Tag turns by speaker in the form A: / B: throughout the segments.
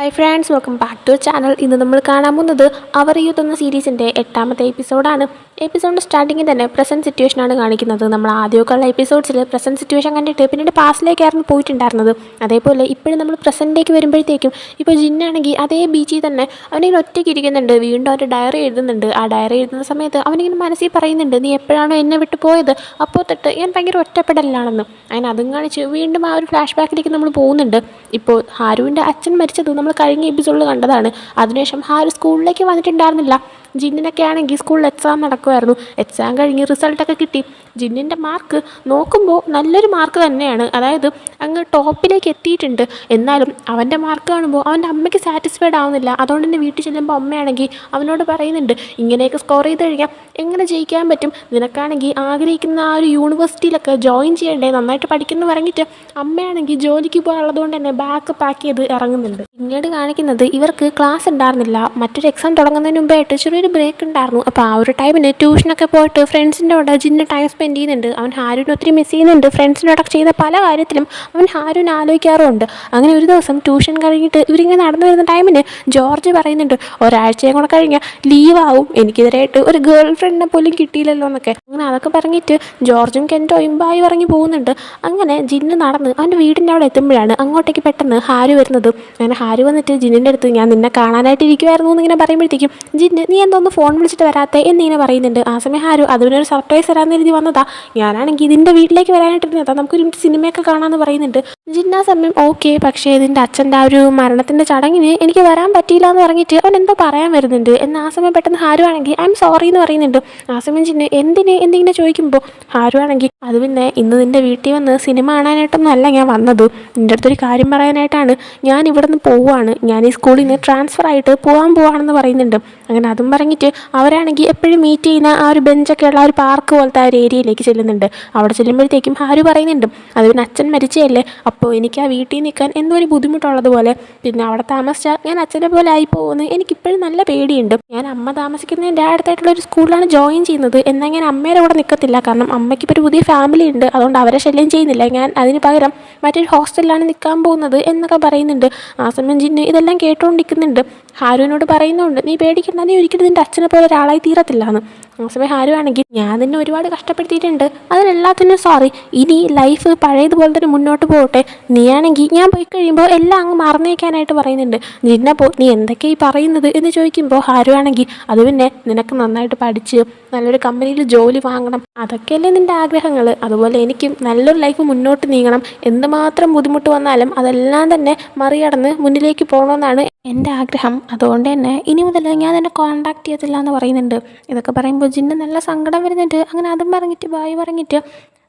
A: Hi friends, welcome back to channel. ഇന്ന് നമ്മൾ കാണാൻ പോകുന്നത് അവർ യൂത്ത് എന്ന സീരീസിൻ്റെ 8ാമത്തെ എപ്പിസോഡാണ്. എപ്പിസോഡിൻ്റെ സ്റ്റാർട്ടിങ്ങിൽ തന്നെ പ്രസൻറ്റ് സിറ്റുവേഷനാണ് കാണിക്കുന്നത്. നമ്മൾ ആദ്യമൊക്കെയുള്ള എപ്പിസോഡ്സിൽ പ്രസൻറ്റ് സിറ്റുവേഷൻ കണ്ടിട്ട് പിന്നീട് പാസ്റ്റിലേക്കായിരുന്നു പോയിട്ടുണ്ടായിരുന്നത്. അതേപോലെ ഇപ്പോഴും നമ്മൾ പ്രസൻറ്റിലേക്ക് വരുമ്പോഴത്തേക്കും ഇപ്പോൾ ജിന്നാണെങ്കിൽ അതേ ബീച്ചിൽ തന്നെ അവനിങ്ങനെ ഒറ്റയ്ക്ക് ഇരിക്കുന്നുണ്ട്. വീണ്ടും ഒരു ഡയറി എഴുതുന്നുണ്ട്. ആ ഡയറി എഴുതുന്ന സമയത്ത് അവനിങ്ങനെ മനസ്സിൽ പറയുന്നുണ്ട്, നീ എപ്പോഴാണോ എന്നെ വിട്ട് പോയത് അപ്പോൾ തൊട്ട് ഞാൻ ഭയങ്കര ഒറ്റപ്പെടലാണെന്ന്. അങ്ങനെ അതും കാണിച്ച് വീണ്ടും ആ ഒരു ഫ്ലാഷ് ബാക്കിലേക്ക് നമ്മൾ പോകുന്നുണ്ട്. ഇപ്പോൾ ഹാരുവിൻ്റെ അച്ഛൻ മരിച്ചത് നമ്മൾ കഴിഞ്ഞ എപ്പിസോഡിൽ കണ്ടതാണ്. അതിനുശേഷം ഹാരു സ്കൂളിലേക്ക് വന്നിട്ടുണ്ടായിരുന്നില്ല. ജിന്നിനൊക്കെ ആണെങ്കിൽ സ്കൂളിൽ എക്സാം നടക്കുമായിരുന്നു. എക്സാം കഴിഞ്ഞ് റിസൾട്ടൊക്കെ കിട്ടി. ജിന്നിൻ്റെ മാർക്ക് നോക്കുമ്പോൾ നല്ലൊരു മാർക്ക് തന്നെയാണ്, അതായത് അങ്ങ് ടോപ്പിലേക്ക് എത്തിയിട്ടുണ്ട്. എന്നാലും അവൻ്റെ മാർക്ക് കാണുമ്പോൾ അവൻ്റെ അമ്മയ്ക്ക് സാറ്റിസ്ഫൈഡ് ആവുന്നില്ല. അതുകൊണ്ട് തന്നെ വീട്ടിൽ ചെല്ലുമ്പോൾ അമ്മയാണെങ്കിൽ അവനോട് പറയുന്നുണ്ട്, ഇങ്ങനെയൊക്കെ സ്കോർ ചെയ്ത് കഴിഞ്ഞാൽ എങ്ങനെ ജയിക്കാൻ പറ്റും, നിനക്കാണെങ്കിൽ ആഗ്രഹിക്കുന്ന ആ ഒരു യൂണിവേഴ്സിറ്റിയിലൊക്കെ ജോയിൻ ചെയ്യണ്ടേ, നന്നായിട്ട് പഠിക്കുന്നു പറഞ്ഞിട്ട് അമ്മയാണെങ്കിൽ ജോലിക്ക് പോകാനുള്ളതുകൊണ്ട് തന്നെ ബാഗ് പാക്ക് ചെയ്ത് ഇറങ്ങുന്നുണ്ട്. പിന്നീട് കാണിക്കുന്നത് ഇവർക്ക് ക്ലാസ് ഉണ്ടായിരുന്നില്ല. മറ്റൊരു എക്സാം തുടങ്ങുന്നതിന് മുമ്പായിട്ട് ചെറിയൊരു ബ്രേക്ക് ഉണ്ടായിരുന്നു. അപ്പോൾ ആ ഒരു ടൈമിന് ട്യൂഷനൊക്കെ പോയിട്ട് ഫ്രണ്ട്സിൻ്റെ കൂടെ ജിന്ന് ടൈം സ്പെൻഡ് ചെയ്യുന്നുണ്ട്. അവൻ ഹാരുവിനെ ഒത്തിരി മിസ് ചെയ്യുന്നുണ്ട്. ഫ്രണ്ട്സിനോടൊക്കെ ചെയ്ത പല കാര്യത്തിലും അവൻ ഹാരുവിനെ ആലോചിക്കാറുമുണ്ട്. അങ്ങനെ ഒരു ദിവസം ട്യൂഷൻ കഴിഞ്ഞിട്ട് ഇവരിങ്ങനെ നടന്നു വരുന്ന ടൈമിന് ജോർജ് പറയുന്നുണ്ട്, ഒരാഴ്ചയും കൂടെ കഴിഞ്ഞാൽ ലീവാവും, എനിക്കെതിരായിട്ട് ഒരു ഗേൾ ഫ്രണ്ടിനെ പോലും കിട്ടിയില്ലല്ലോ എന്നൊക്കെ. അങ്ങനെ അതൊക്കെ പറഞ്ഞിട്ട് ജോർജും കെൻറ്റോയും ബായി പറഞ്ഞ് പോകുന്നുണ്ട്. അങ്ങനെ ജിന്ന് നടന്ന് അവൻ്റെ വീടിൻ്റെ അവിടെ എത്തുമ്പോഴാണ് അങ്ങോട്ടേക്ക് പെട്ടെന്ന് ഹാരു വരുന്നത്. അങ്ങനെ ഹാരു വന്നിട്ട് ജിന്നിൻ്റെ അടുത്ത്, ഞാൻ നിന്നെ കാണാനായിട്ട് ഇരിക്കുമായിരുന്നു എന്നിങ്ങനെ പറയുമ്പോഴത്തേക്കും ജിന്ന്, നീ എന്തോന്ന് ഫോൺ വിളിച്ചിട്ട് വരാത്തേ എന്നിങ്ങനെ പറയുന്നുണ്ട്. ആ സമയം ഹാരു, അതിനൊരു സർപ്രൈസ് തരാമെന്ന് കരുതി വന്നതാ, ഞാനാണെങ്കിൽ ഇതിൻ്റെ വീട്ടിലേക്ക് വരാനായിട്ടിരുന്നതാ, നമുക്കൊരു സിനിമയൊക്കെ കാണാമെന്ന് പറയുന്നുണ്ട്. ജിന്ന ആ സമയം ഓക്കെ, പക്ഷേ ഇതിൻ്റെ അച്ഛൻ്റെ ആ ഒരു മരണത്തിൻ്റെ ചടങ്ങിന് എനിക്ക് വരാൻ പറ്റിയില്ല എന്ന് പറഞ്ഞിട്ട് അവൻ എന്തോ പറയാൻ വരുന്നുണ്ട്. എന്നാൽ ആ സമയം പെട്ടെന്ന് ഹാരു ആണെങ്കിൽ ഐ എം സോറി എന്ന് പറയുന്നുണ്ട്. ആ സമയം ജിന്ന് എന്തിങ്ങനെ ചോദിക്കുമ്പോൾ ഹാരു ആണെങ്കിൽ, അത് പിന്നെ ഇന്ന് നിൻ്റെ വീട്ടിൽ വന്ന് സിനിമ കാണാനായിട്ടൊന്നും അല്ല ഞാൻ വന്നത്, നിൻ്റെ അടുത്തൊരു കാര്യം പറയാനായിട്ടാണ്. ഞാൻ ഇവിടെ നിന്ന് പോവുകയാണ്, ഞാൻ ഈ സ്കൂളിൽ നിന്ന് ട്രാൻസ്ഫർ ആയിട്ട് പോവാണെന്ന് പറയുന്നുണ്ട്. അങ്ങനെ അതും പറഞ്ഞിട്ട് അവരാണെങ്കിൽ എപ്പോഴും മീറ്റ് ചെയ്യുന്ന ആ ഒരു ബെഞ്ചൊക്കെ ഉള്ള ആ ഒരു പാർക്ക് പോലത്തെ ആ ഒരു ഏരിയയിലേക്ക് ചെല്ലുന്നുണ്ട്. അവിടെ ചെല്ലുമ്പോഴത്തേക്കും ഹാരു പറയുന്നുണ്ട്, അത് പിന്നെ അച്ഛൻ മരിച്ചതല്ലേ, അപ്പോൾ എനിക്ക് ആ വീട്ടിൽ നിൽക്കാൻ എന്തോ ഒരു ബുദ്ധിമുട്ടുള്ളതുപോലെ, പിന്നെ അവിടെ താമസിച്ചാൽ ഞാൻ അച്ഛനെ പോലെ ആയിപ്പോകുമെന്ന് എനിക്കിപ്പോഴും നല്ല പേടിയുണ്ട്. ഞാൻ അമ്മ താമസിക്കുന്നതിൻ്റെ അടുത്തായിട്ടുള്ള ഒരു സ്കൂളിലാണ് ജോയിൻ ചെയ്യുന്നത്. എന്നാൽ ഞാൻ അമ്മയുടെ കൂടെ നിൽക്കത്തില്ല, കാരണം അമ്മയ്ക്കിപ്പോൾ ഒരു പുതിയ ഫാമിലി ഉണ്ട്, അതുകൊണ്ട് അവരെ ശല്യം ചെയ്യുന്നില്ല. ഞാൻ അതിന് പകരം മറ്റൊരു ഹോസ്റ്റലിലാണ് നിൽക്കാൻ പോകുന്നത് എന്നൊക്കെ പറയുന്നുണ്ട്. ആ സമയം ജിന്ന് ഇതെല്ലാം കേട്ടുകൊണ്ടിരിക്കുന്നുണ്ട്. ഹാരുവിനോട് പറയുന്നുണ്ട്, നീ പേടിക്കണ്ട, നീ ഒരിക്കലും നിൻ്റെ അച്ഛനെ പോലെ ഒരാളായി തീരത്തില്ല എന്ന്. ആ സമയം ഹാരു ആണെങ്കിൽ, ഞാൻ നിന്നെ ഒരുപാട് കഷ്ടപ്പെടുത്തിയിട്ടുണ്ട്, അതിനെല്ലാത്തിനും സോറി, ഇനി ലൈഫ് പഴയതുപോലെ തന്നെ മുന്നോട്ട് പോകട്ടെ, നീയാണെങ്കിൽ ഞാൻ പോയി കഴിയുമ്പോൾ എല്ലാം അങ്ങ് മറന്നേക്കാനായിട്ട് പറയുന്നുണ്ട്. ജിന്നപ്പോൾ നീ എന്തൊക്കെയായി പറയുന്നത് എന്ന് ചോദിക്കുമ്പോൾ ഹാരു ആണെങ്കിൽ, അത് പിന്നെ നിനക്ക് നന്നായിട്ട് പഠിച്ച് നല്ലൊരു കമ്പനിയിൽ ജോലി വാങ്ങണം, അതൊക്കെയല്ലേ നിൻ്റെ ആഗ്രഹങ്ങൾ, അതുപോലെ എനിക്കും നല്ലൊരു ലൈഫ് മുന്നോട്ട് നീങ്ങണം, എന്തുമാത്രം ബുദ്ധിമുട്ട് വന്നാലും അതെല്ലാം തന്നെ മറികടന്ന് മുന്നിലേക്ക് പോകണമെന്നാണ് എൻ്റെ ആഗ്രഹം, അതുകൊണ്ട് തന്നെ ഇനി മുതൽ ഞാൻ എന്നെ കോൺടാക്ട് ചെയ്യത്തില്ല എന്ന് പറയുന്നുണ്ട്. ഇതൊക്കെ പറയുമ്പോൾ ജിന്ന് നല്ല സങ്കടം വരുന്നുണ്ട്. അങ്ങനെ അതും പറഞ്ഞിട്ട് ബായ് പറഞ്ഞിട്ട്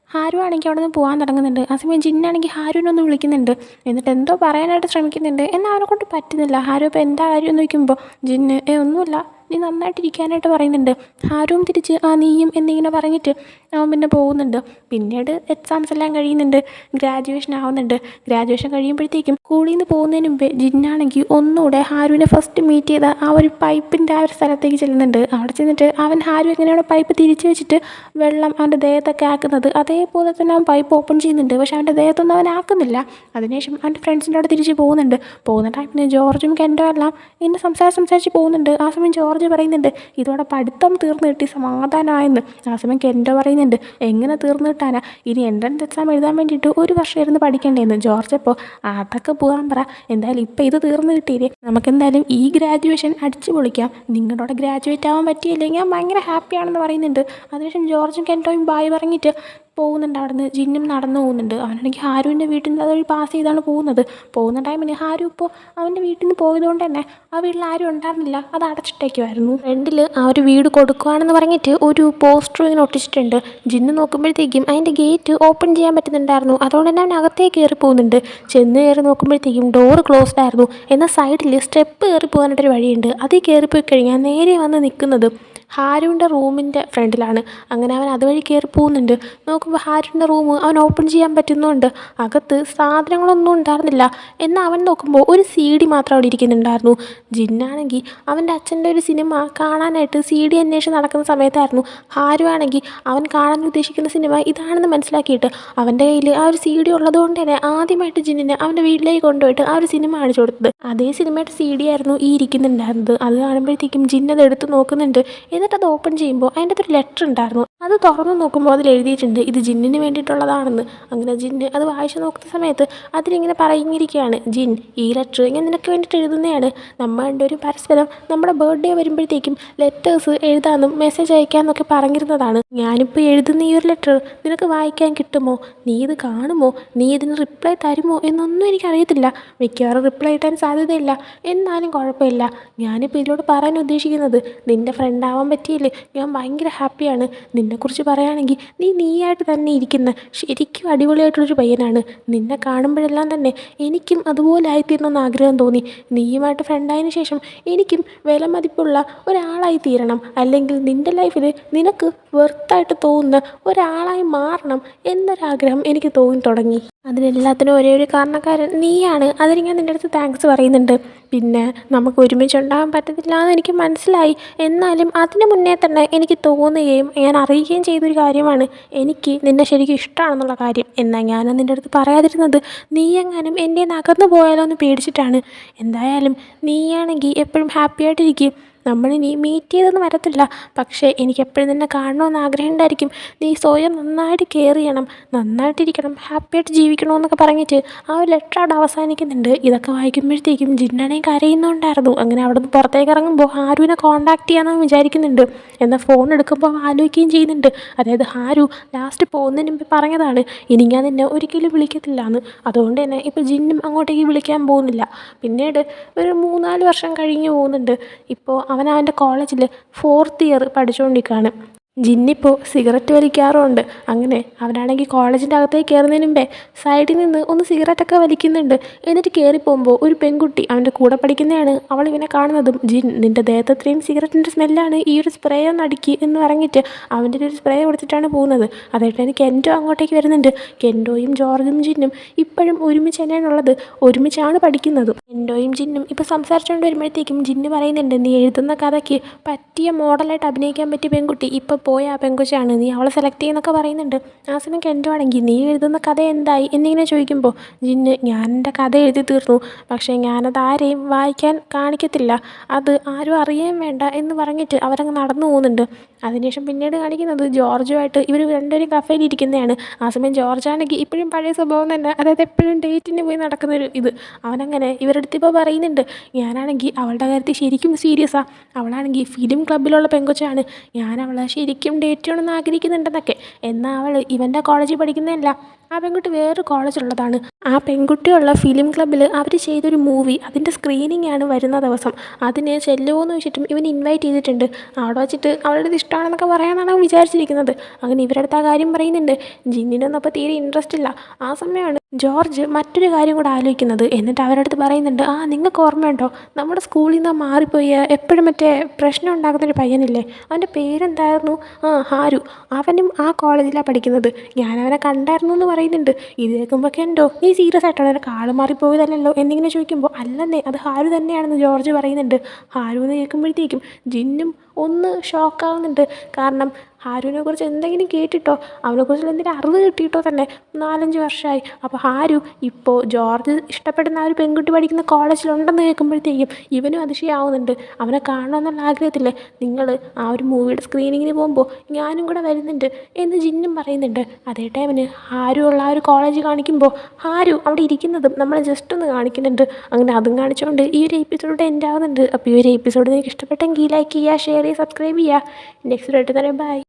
A: ഹാരു ആണെങ്കിൽ അവിടെ നിന്ന് പോകാൻ തുടങ്ങുന്നുണ്ട്. ആ സമയം ജിന്നാണെങ്കിൽ ഹാരുവിനൊന്ന് വിളിക്കുന്നുണ്ട്. എന്നിട്ട് എന്തോ പറയാനായിട്ട് ശ്രമിക്കുന്നുണ്ട്. എന്നാൽ അവനെ കൊണ്ട് പറ്റുന്നില്ല. ഹാരു ഇപ്പോൾ എന്താ കാര്യം എന്ന് ചോദിക്കുമ്പോൾ ജിന്ന് ഒന്നുമില്ല, നീ നന്നായിട്ടിരിക്കാനായിട്ട് പറയുന്നുണ്ട്. ഹാരുവും തിരിച്ച് നീയും എന്നിങ്ങനെ പറഞ്ഞിട്ട് അവൻ പിന്നെ പോകുന്നുണ്ട്. പിന്നീട് എക്സാംസ് എല്ലാം കഴിയുന്നുണ്ട്, ഗ്രാജുവേഷൻ ആവുന്നുണ്ട്. ഗ്രാജുവേഷൻ കഴിയുമ്പോഴത്തേക്കും സ്കൂളിൽ നിന്ന് പോകുന്നതിന് മുമ്പേ ജിന്നാണെങ്കിൽ ഒന്നുകൂടെ ഹാരുവിനെ ഫസ്റ്റ് മീറ്റ് ചെയ്ത ആ ഒരു പൈപ്പിൻ്റെ ആ ഒരു സ്ഥലത്തേക്ക് ചെല്ലുന്നുണ്ട്. അവിടെ ചെന്നിട്ട് അവൻ ഹാരു എങ്ങനെയാണ് പൈപ്പ് തിരിച്ചു വെച്ചിട്ട് വെള്ളം അവൻ്റെ ദേഹത്തൊക്കെ ആക്കുന്നത് അതേപോലെ തന്നെ അവൻ പൈപ്പ് ഓപ്പൺ ചെയ്യുന്നുണ്ട്. പക്ഷേ അവൻ്റെ ദേഹത്തൊന്നും അവൻ ആക്കുന്നില്ല. അതിനുശേഷം അവൻ്റെ ഫ്രണ്ട്സിൻ്റെ അവിടെ തിരിച്ച് പോകുന്നുണ്ട്. പോകുന്ന ടൈമിന് ജോർജും കെൻഡോ എല്ലാം ഇങ്ങനെ സംസാരിച്ച് പോകുന്നുണ്ട്. ആ സമയം ജോർജ് പറയുന്നുണ്ട്, ഇതോടെ പഠിത്തം തീർന്നു കിട്ടി, സമാധാനമായെന്ന്. ആ സമയം കെൻഡോ പറയുന്നുണ്ട്, എങ്ങനെ തീർന്നു കിട്ടാനാ, ഇനി എൻട്രൻസ് എക്സാം എഴുതാൻ വേണ്ടിയിട്ട് ഒരു വർഷം ഇരുന്ന് പഠിക്കണ്ടേന്ന്. ജോർജ് അപ്പോൾ അതൊക്കെ പോകാൻ പറ, എന്തായാലും ഇപ്പം ഇത് തീർന്നു കിട്ടിയില്ലേ, നമുക്കെന്തായാലും ഈ ഗ്രാജുവേഷൻ അടിച്ചു പൊളിക്കാം, നിങ്ങളോട് ഗ്രാജുവേറ്റ് ആവാൻ പറ്റിയില്ലേ ഞാൻ ഭയങ്കര ഹാപ്പിയാണെന്ന് പറയുന്നുണ്ട്. അതിനുശേഷം ജോർജും കെൻഡോയും ബായ് പറഞ്ഞിട്ട് പോകുന്നുണ്ട്. അവിടെ നിന്ന് ജിന്നും നടന്നു പോകുന്നുണ്ട്. അവനാണെങ്കിൽ ഹാരുവിൻ്റെ വീട്ടിൽ നിന്ന് അതുവഴി പാസ് ചെയ്താണ് പോകുന്നത്. പോകുന്ന ടൈമിന് ഹാരു ഇപ്പോൾ അവൻ്റെ വീട്ടിൽ നിന്ന് പോയതുകൊണ്ട് തന്നെ ആ വീട്ടിൽ ആരും ഉണ്ടായിരുന്നില്ല, അത് അടച്ചിട്ടേക്കുമായിരുന്നു. ഫ്രണ്ടിൽ ആ ഒരു വീട് കൊടുക്കുകയാണെന്ന് പറഞ്ഞിട്ട് ഒരു പോസ്റ്റർ ഇങ്ങനെ ഒട്ടിച്ചിട്ടുണ്ട്. ജിന്ന് നോക്കുമ്പോഴത്തേക്കും അതിൻ്റെ ഗേറ്റ് ഓപ്പൺ ചെയ്യാൻ പറ്റുന്നുണ്ടായിരുന്നു. അതുകൊണ്ട് തന്നെ അവൻ അകത്തേക്ക് കയറി പോകുന്നുണ്ട്. ചെന്ന് കയറി നോക്കുമ്പോഴത്തേക്കും ഡോറ് ക്ലോസ്ഡ് ആയിരുന്നു. എന്നാൽ സൈഡിൽ സ്റ്റെപ്പ് കയറി പോകാനായിട്ടൊരു വഴിയുണ്ട്. അതിൽ കയറിപ്പോയി കഴിഞ്ഞാൽ നേരെ വന്ന് നിൽക്കുന്നത് ഹാരുവിൻ്റെ റൂമിൻ്റെ ഫ്രണ്ടിലാണ്. അങ്ങനെ അവൻ അതുവഴി കയറി പോകുന്നുണ്ട്. നോക്കുമ്പോൾ ഹാരുവിൻ്റെ റൂം അവൻ ഓപ്പൺ ചെയ്യാൻ പറ്റുന്നുണ്ട്. അകത്ത് സാധനങ്ങളൊന്നും ഉണ്ടായിരുന്നില്ല. എന്നാൽ അവൻ നോക്കുമ്പോൾ ഒരു CD മാത്രം അവിടെ ഇരിക്കുന്നുണ്ടായിരുന്നു. ജിന്നാണെങ്കിൽ അവൻ്റെ അച്ഛൻ്റെ ഒരു സിനിമ കാണാനായിട്ട് CD അന്വേഷിച്ച് നടക്കുന്ന സമയത്തായിരുന്നു. ഹാരു ആണെങ്കിൽ അവൻ കാണാൻ ഉദ്ദേശിക്കുന്ന സിനിമ ഇതാണെന്ന് മനസ്സിലാക്കിയിട്ട് അവൻ്റെ കയ്യിൽ ആ ഒരു CD ഉള്ളതുകൊണ്ട് തന്നെ ആദ്യമായിട്ട് ജിന്നിനെ അവൻ്റെ വീട്ടിലേക്ക് കൊണ്ടുപോയിട്ട് ആ ഒരു സിനിമ കാണിച്ചു കൊടുത്തത്. അതേ സിനിമയുടെ CD ആയിരുന്നു ഈ ഇരിക്കുന്നുണ്ടായിരുന്നത്. അത് കാണുമ്പോഴത്തേക്കും ജിന്ന് അത് എടുത്ത് നോക്കുന്നുണ്ട്. എന്നിട്ട് അത് ഓപ്പൺ ചെയ്യുമ്പോൾ അതിൻ്റെ അകത്തൊരു ലെറ്റർ ഉണ്ടായിരുന്നു. അത് തുറന്ന് നോക്കുമ്പോൾ അതിൽ എഴുതിയിട്ടുണ്ട് ഇത് ജിന്നിന് വേണ്ടിയിട്ടുള്ളതാണെന്ന്. അങ്ങനെ ജിന്ന് അത് വായിച്ചു നോക്കുന്ന സമയത്ത് അതിലിങ്ങനെ പറഞ്ഞിരിക്കുകയാണ്, ജിൻ, ഈ ലെറ്റർ ഞാൻ നിനക്ക് വേണ്ടിയിട്ട് എഴുതുന്നതാണ്. നമ്മൾ രണ്ടുപേരും പരസ്പരം നമ്മുടെ ബർത്ത്ഡേ വരുമ്പോഴത്തേക്കും ലെറ്റേഴ്സ് എഴുതാമെന്നും മെസ്സേജ് അയക്കാമെന്നൊക്കെ പറഞ്ഞിരുന്നതാണ്. ഞാനിപ്പോൾ എഴുതുന്ന ഈ ഒരു ലെറ്റർ നിനക്ക് വായിക്കാൻ കിട്ടുമോ? നീ ഇത് കാണുമോ? നീ ഇതിന് റിപ്ലൈ തരുമോ എന്നൊന്നും എനിക്കറിയത്തില്ല. മിക്കവാറും റിപ്ലൈ കിട്ടാൻ സാധ്യതയില്ല. എന്നാലും കുഴപ്പമില്ല. ഞാനിപ്പോൾ ഇതിലൂടെ പറയാൻ ഉദ്ദേശിക്കുന്നത് നിൻ്റെ ഫ്രണ്ട് ആവാൻ പറ്റിയില്ലേ ഞാൻ ഭയങ്കര ഹാപ്പിയാണ്. നിന്നെക്കുറിച്ച് പറയുകയാണെങ്കിൽ നീയായിട്ട് തന്നെ ഇരിക്കുന്ന ശരിക്കും അടിപൊളിയായിട്ടുള്ളൊരു പയ്യനാണ്. നിന്നെ കാണുമ്പോഴെല്ലാം തന്നെ എനിക്കും അതുപോലെ ആയിത്തീരണമെന്ന് ആഗ്രഹം തോന്നി. നീയുമായിട്ട് ഫ്രണ്ടായതിനു ശേഷം എനിക്കും വില മതിപ്പുള്ള ഒരാളായി തീരണം. അല്ലെങ്കിൽ നിൻ്റെ ലൈഫിൽ നിനക്ക് വെർത്തായിട്ട് തോന്നുന്ന ഒരാളായി മാറണം എന്നൊരാഗ്രഹം എനിക്ക് തോന്നി തുടങ്ങി. അതിനെല്ലാത്തിനും ഒരേ ഒരു കാരണക്കാരൻ നീയാണ്. അതിന് ഞാൻ നിൻ്റെ അടുത്ത് താങ്ക്സ് പറയുന്നുണ്ട്. പിന്നെ നമുക്ക് ഒരുമിച്ചുണ്ടാകാൻ പറ്റത്തില്ല എന്ന് എനിക്ക് മനസ്സിലായി. എന്നാലും അതിന് മുന്നേ തന്നെ എനിക്ക് തോന്നുകയും ഞാൻ അറിയുകയും ചെയ്തൊരു കാര്യമാണ് എനിക്ക് നിന്നെ ശരിക്കും ഇഷ്ടമാണെന്നുള്ള കാര്യം. എന്നാൽ ഞാൻ നിൻ്റെ അടുത്ത് പറയാതിരുന്നത് നീ എങ്ങാനും എൻ്റെ അകന്നു പോയാലോ എന്ന് പേടിച്ചിട്ടാണ്. എന്തായാലും നീയാണെങ്കിൽ എപ്പോഴും ഹാപ്പി ആയിട്ടിരിക്കും. നമ്മളിനി മീറ്റ് ചെയ്തൊന്നും വരത്തില്ല. പക്ഷേ എനിക്കെപ്പോഴും നിന്നെ കാണണമെന്ന് ആഗ്രഹം ഉണ്ടായിരിക്കും. നീ സ്വയം നന്നായിട്ട് കെയർ ചെയ്യണം, നന്നായിട്ടിരിക്കണം, ഹാപ്പിയായിട്ട് ജീവിക്കണമെന്നൊക്കെ പറഞ്ഞിട്ട് ആ ഒരു ലെറ്റർ അവിടെ അവസാനിക്കുന്നുണ്ട്. ഇതൊക്കെ വായിക്കുമ്പോഴത്തേക്കും ജിന്നാണെങ്കിൽ കരയുന്നുണ്ടായിരുന്നു. അങ്ങനെ അവിടെ നിന്ന് പുറത്തേക്ക് ഇറങ്ങുമ്പോൾ ഹാരുവിനെ കോൺടാക്ട് ചെയ്യാമെന്ന് വിചാരിക്കുന്നുണ്ട്. എന്നാൽ ഫോൺ എടുക്കുമ്പോൾ ആലോചിക്കുകയും ചെയ്യുന്നുണ്ട്. അതായത് ഹാരു ലാസ്റ്റ് പോകുന്നതിന് മുമ്പ് പറഞ്ഞതാണ് ഇനി ഞാൻ നിന്നെ ഒരിക്കലും വിളിക്കത്തില്ല എന്ന്. അതുകൊണ്ട് തന്നെ ഇപ്പോൾ ജിന്നും അങ്ങോട്ടേക്ക് വിളിക്കാൻ പോകുന്നില്ല. പിന്നീട് ഒരു 3-4 വർഷം കഴിഞ്ഞ് പോകുന്നുണ്ട്. ഇപ്പോൾ അവൻ്റെ കോളേജിൽ 4th ഇയർ പഠിച്ചുകൊണ്ടിരിക്കുകയാണ്. ജിന്നിപ്പോൾ സിഗരറ്റ് വലിക്കാറുമുണ്ട്. അങ്ങനെ അവനാണെങ്കിൽ കോളേജിൻ്റെ അകത്തേക്ക് കയറുന്നതിന് മുമ്പേ സൈഡിൽ നിന്ന് ഒന്ന് സിഗരറ്റൊക്കെ വലിക്കുന്നുണ്ട്. എന്നിട്ട് കയറിപ്പോകുമ്പോൾ ഒരു പെൺകുട്ടി അവൻ്റെ കൂടെ പഠിക്കുന്നതാണ്. അവൾ ഇവനെ കാണുന്നതും ജിൻ, നിൻ്റെ ദേഹത്ത് അത്രയും സിഗരറ്റിൻ്റെ സ്മെല്ലാണ്, ഈ ഒരു സ്പ്രേ ഒന്ന് അടിക്കുക എന്ന് പറഞ്ഞിട്ട് അവൻ്റെ ഒരു സ്പ്രേ കൊടുത്തിട്ടാണ് പോകുന്നത്. അതായിട്ട് തന്നെ കെൻഡോ അങ്ങോട്ടേക്ക് വരുന്നുണ്ട്. കെൻഡോയും ജോർജും ജിന്നും ഇപ്പോഴും ഒരുമിച്ച് തന്നെയാണുള്ളത്. ഒരുമിച്ചാണ് പഠിക്കുന്നതും. കെൻഡോയും ജിന്നും ഇപ്പോൾ സംസാരിച്ചുകൊണ്ട് വരുമ്പോഴത്തേക്കും ജിന്ന് പറയുന്നുണ്ട് നീ എഴുതുന്ന കഥയ്ക്ക് പറ്റിയ മോഡലായിട്ട് അഭിനയിക്കാൻ പറ്റിയ പെൺകുട്ടി ഇപ്പോൾ പോയ ആ പെങ്കൊച്ചാണ്, നീ അവളെ സെലക്ട് ചെയ്യുന്നൊക്കെ പറയുന്നുണ്ട്. ആ സമയം കെൻഡോ ആണെങ്കിൽ നീ എഴുതുന്ന കഥ എന്തായി എന്നിങ്ങനെ ചോദിക്കുമ്പോൾ ജിന്ന്, ഞാൻ എൻ്റെ കഥ എഴുതി തീർന്നു. പക്ഷേ ഞാനത് ആരെയും വായിക്കാൻ കാണിക്കത്തില്ല, അത് ആരും അറിയാൻ വേണ്ട എന്ന് പറഞ്ഞിട്ട് അവരങ്ങ് നടന്നു പോകുന്നുണ്ട്. അതിനുശേഷം പിന്നീട് കാണിക്കുന്നത് ജോർജുമായിട്ട് ഇവർ രണ്ടുപേരും കഫേയിൽ ഇരിക്കുന്നതാണ്. ആ സമയം ജോർജാണെങ്കിൽ ഇപ്പോഴും പഴയ സ്വഭാവം തന്നെ, അതായത് എപ്പോഴും ഡേറ്റിന് പോയി നടക്കുന്നൊരു അവനങ്ങനെ ഇവരുടെ ഇപ്പോൾ പറയുന്നുണ്ട് ഞാനാണെങ്കിൽ അവളുടെ കാര്യത്തിൽ ശരിക്കും സീരിയസാണ്. അവളാണെങ്കിൽ ഫിലിം ക്ലബ്ബിലുള്ള പെങ്കൊച്ചാണ്. ഞാൻ അവളെ ശരിക്കും ഡേറ്റ് ചെയ്യണമെന്ന് ആഗ്രഹിക്കുന്നുണ്ടെന്നൊക്കെ. എന്നാൽ അവൾ ഇവൻ്റെ കോളേജിൽ പഠിക്കുന്നതല്ല, ആ പെൺകുട്ടി വേറൊരു കോളേജിലുള്ളതാണ്. ആ പെൺകുട്ടിയുള്ള ഫിലിം ക്ലബ്ബിൽ അവർ ചെയ്തൊരു മൂവി അതിൻ്റെ സ്ക്രീനിങ് ആണ് വരുന്ന ദിവസം. അതിന് ചെല്ലുമോ എന്ന് വെച്ചിട്ടും ഇവൻ ഇൻവൈറ്റ് ചെയ്തിട്ടുണ്ട്. അവിടെ വെച്ചിട്ട് അവളുടെ ഇത് ഇഷ്ടമാണെന്നൊക്കെ പറയാമെന്നാണ് അവൻ വിചാരിച്ചിരിക്കുന്നത്. അങ്ങനെ ഇവരുടെ അടുത്ത് ആ കാര്യം പറയുന്നുണ്ട്. ജിന്നിനൊന്നും അപ്പോൾ തീരെ ഇൻട്രസ്റ്റ് ഇല്ല. ആ സമയമാണ് ജോർജ് മറ്റൊരു കാര്യം കൂടെ ആലോചിക്കുന്നത്. എന്നിട്ട് അവരുടെ അടുത്ത് പറയുന്നുണ്ട് നിങ്ങൾക്ക് ഓർമ്മയുണ്ടോ നമ്മുടെ സ്കൂളിൽ നിന്ന് മാറിപ്പോയി എപ്പോഴും മറ്റേ പ്രശ്നം ഉണ്ടാക്കുന്നൊരു പയ്യനില്ലേ, അവൻ്റെ പേരെന്തായിരുന്നു? ഹാരു. അവനും ആ കോളേജിലാണ് പഠിക്കുന്നത്. ഞാനവനെ കണ്ടായിരുന്നു എന്ന് പറയുന്നുണ്ട്. ഇത് കേൾക്കുമ്പോൾ കെൻഡോ, നീ സീരിയസ് ആയിട്ടാണ് അവൻ്റെ കാട് മാറിപ്പോയതല്ലോ എന്നിങ്ങനെ ചോദിക്കുമ്പോൾ അല്ലെന്നേ അത് ഹാരു തന്നെയാണെന്ന് ജോർജ് പറയുന്നുണ്ട്. ഹാരു എന്ന് കേൾക്കുമ്പോഴത്തേക്കും ജിന്നും ഒന്ന് ഷോക്കാവുന്നുണ്ട്. കാരണം ഹാരുവിനെക്കുറിച്ച് എന്തെങ്കിലും കേട്ടിട്ടോ അവനെക്കുറിച്ച് എന്തെങ്കിലും അറിവ് കിട്ടിയിട്ടോ തന്നെ 4-5 വർഷമായി. അപ്പോൾ ഹാരു ഇപ്പോൾ ജോർജ് ഇഷ്ടപ്പെടുന്ന ആ ഒരു പെൺകുട്ടി പഠിക്കുന്ന കോളേജിലുണ്ടെന്ന് കേൾക്കുമ്പോഴത്തേക്കും ഇവനും അതിശയാവുന്നുണ്ട്. അവനെ കാണണമെന്നുള്ള ആഗ്രഹത്തില്ലേ നിങ്ങൾ ആ ഒരു മൂവിയുടെ സ്ക്രീനിങ്ങിന് പോകുമ്പോൾ ഞാനും കൂടെ വരുന്നുണ്ട് എന്ന് ജിന്നും പറയുന്നുണ്ട്. അതേ ടൈമിന് ഹാരു ഉള്ള ആ ഒരു കോളേജ് കാണിക്കുമ്പോൾ ഹാരു അവിടെ ഇരിക്കുന്നതും നമ്മളെ ജസ്റ്റ് ഒന്ന് കാണിക്കുന്നുണ്ട്. അങ്ങനെ അതും കാണിച്ചുകൊണ്ട് ഈ ഒരു എപ്പിസോഡ് എൻഡ് ആവുന്നുണ്ട്. അപ്പോൾ ഈ ഒരു എപ്പിസോഡ് നിങ്ങൾക്ക് ഇഷ്ടപ്പെട്ടെങ്കിൽ ലൈക്ക് ചെയ്യുക, ഷെയർ ചെയ്യുക, സബ്സ്ക്രൈബ് ചെയ്യുക. നെക്സ്റ്റ് ആയിട്ട് തന്നെ ബൈ.